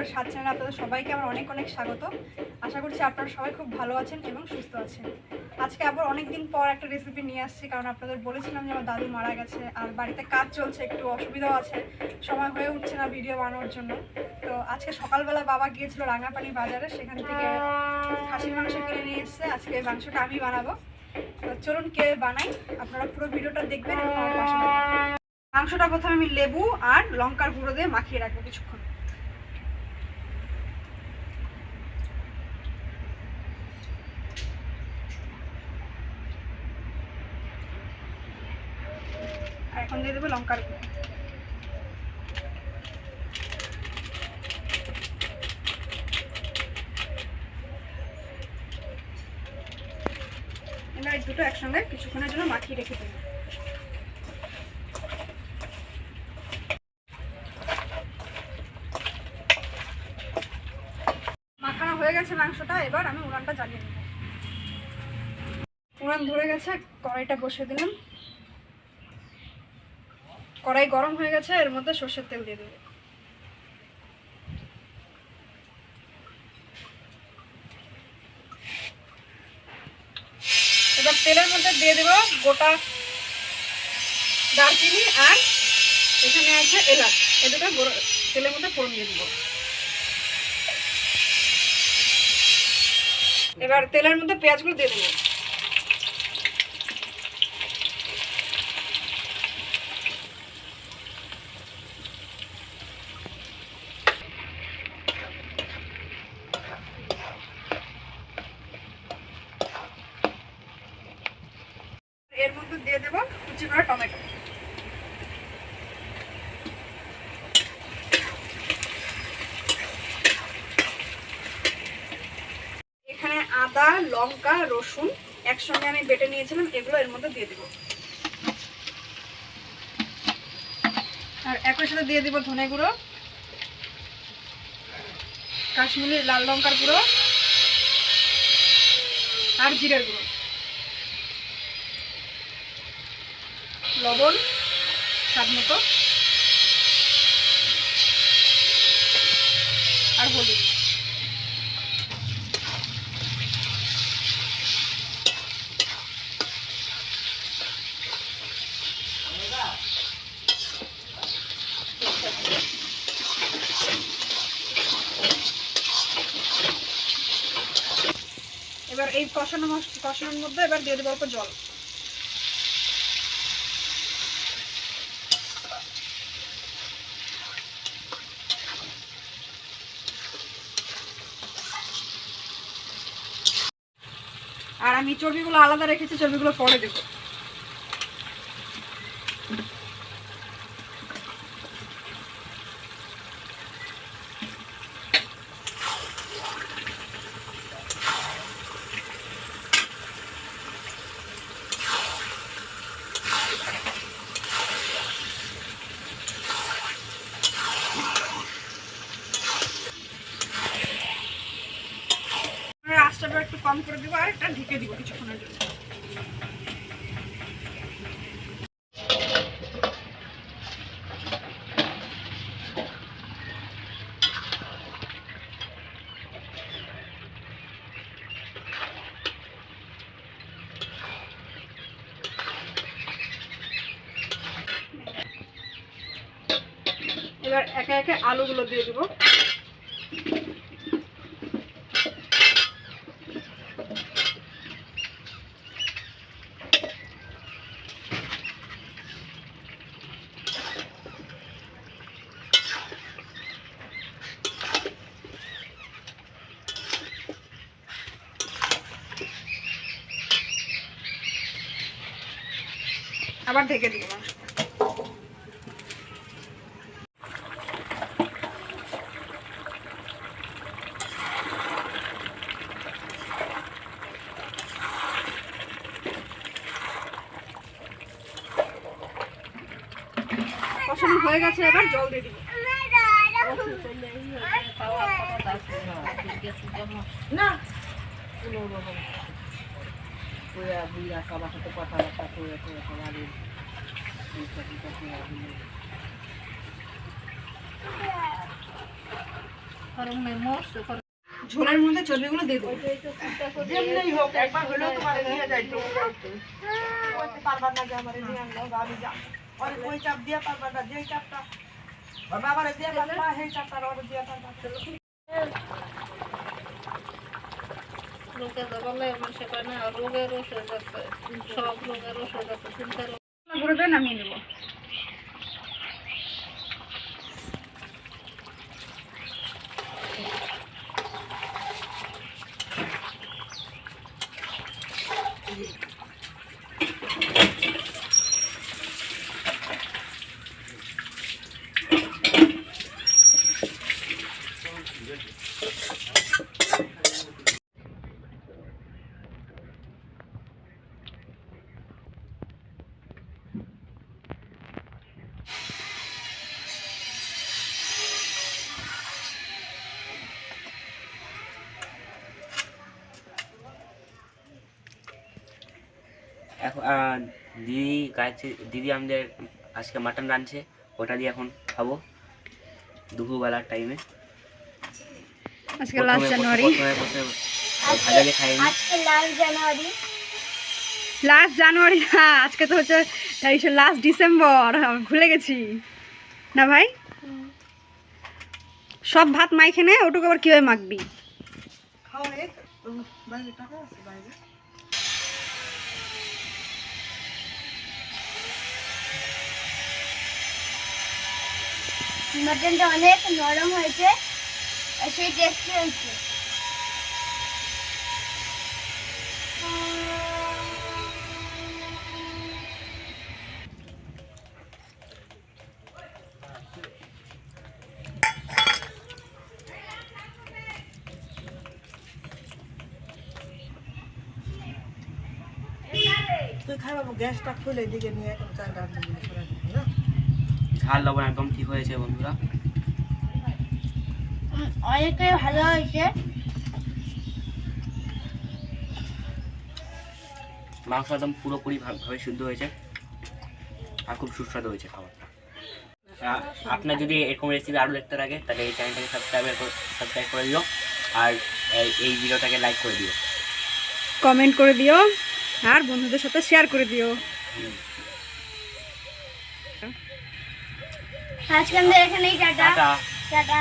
পরিবারের স্বাদ চ্যানেলে আপনাদের সবাইকে আমার অনেক অনেক স্বাগত। আশা করছি আপনারা সবাই খুব ভালো আছেন এবং সুস্থ আছেন। আজকে আবার অনেক দিন পর একটা রেসিপি নিয়ে আসছি, কারণ আপনাদের বলেছিলাম যে আমার দাদু মারা গেছে আর বাড়িতে কাজ চলছে, একটু অসুবিধাও আছে, সময় হয়ে উঠছে না ভিডিও বানানোর জন্য। তো আজকে সকালবেলা বাবা গিয়েছিল রাঙাপানি বাজারে, সেখান থেকে খাসির মাংস কিনে নিয়ে এসছে। আজকে মাংসটা আমি বানাবো। তো চলুন কে বানাই, আপনারা পুরো ভিডিওটা দেখবেন এবং আমার পাশে থাকবেন। মাংসটা প্রথমে আমি লেবু আর লঙ্কার গুঁড়ো দিয়ে মাখিয়ে রাখবো কিছুক্ষণ। আর এখন দিয়ে দেবো লঙ্কার গুঁড়ো। এবার দুটো একসঙ্গে কিছুক্ষণের জন্য মাখিয়ে রেখে দেবো। মাখানো হয়ে গেছে মাংসটা, এবার আমি উনানটা জ্বালিয়ে নেব। উনান ধরে গেছে, কড়াইটা বসিয়ে দিলাম। কড়াই গরম হয়ে গেছে, এর মধ্যে সর্ষের তেল দিয়ে দেবো। এবার তেলের মধ্যে দিয়ে দেবো গোটা দারচিনি আর এখানে আছে এলাচ, এ দুটো তেলের মধ্যে ফোড়ন দিয়ে দেবো। এবার তেলের মধ্যে পেঁয়াজগুলো দিয়ে দেবো। এর মধ্যে দিয়ে দেবো কুচি করা টমেটো। এখানে আদা, লঙ্কা, রসুন একসঙ্গে আমি বেটে নিয়েছিলাম, এগুলো এর মধ্যে দিয়ে দেবো। আর একই সাথে দিয়ে দেবো ধনে গুঁড়ো, কাশ্মীরি লাল লঙ্কার গুঁড়ো আর জিরের গুঁড়ো, লবণ স্বাদ মতো আর হলুদ। এবার এই কষানোর মধ্যে এবার দিয়ে দেবো অল্প জল। আর আমি চর্বিগুলো আলাদা রেখেছি, চর্বিগুলো পরে দেবো। আঁচটা একটু কম করে দেবো আর এটা ঢেকে দিব কিছুক্ষণের জন্য। এবার একে একে আলুগুলো দিয়ে দেবো। আবার ঢেকে দিব। কষানো হয়ে গেছে, এবার জল দিয়ে দিব। না ঝোলের মধ্যে চর্বিগুলো দিয়ে দেবো। যেমনি হোক একবার হলেও তোমার নিয়ে যাইতো পারবার না যে আমার নিয়ে আনলো ভাবি যা ওই চাপ দিয়া পারবার না যে চাপটা বাবার দিয়া পারবা সেই চাপটা ওর দিয়া পারবা লোকে বলে মানুষে কয় না রোগের ওষুধ আছে, সব রোগের ওষুধ আছে, চিন্তার গুঁড়ো দিয়ে নামিয়ে নেবো। এখন দিদি আমাদের আজকে মাটন রাঁধছে, ওটা দিয়ে এখন খাবো দুপুরবেলার টাইমে। আজকে লাস্ট জানুয়ারি, আজকে লাস্ট জানুয়ারি না, আজকে তো হচ্ছে লাস্ট ডিসেম্বর, ভুলে গেছি না ভাই। সব ভাত মাইখে নে, ওটুকু আবার কিভাবে মাখবি? খাও এক বাইরে টাকা আছে বাইরে মটনটা অনেক নরম হয়েছে আর সেই টেস্টি হয়েছে। তুই খাই বাবু গ্যাসটা খুলে দিকে নিয়ে এখন চালটা না ঝাল লবণ একদম ঠিক হয়েছে বন্ধুরা। অনেকটাই ভালো হয়েছে। মাংস একদম পুরোপুরি ভাবে সিদ্ধ হয়েছে আর খুব সুস্বাদু হয়েছে খাবারটা। আপনার যদি এরকম রেসিপি আরও দেখতে থাকে তাহলে এই চ্যানেলটাকে সাবস্ক্রাইব করে দিও আর এই ভিডিওটাকে লাইক করে দিও, কমেন্ট করে দিও আর বন্ধুদের সাথে শেয়ার করে দিও। আজকে আমাদের এখানেই টাটা টাটা। টাটা।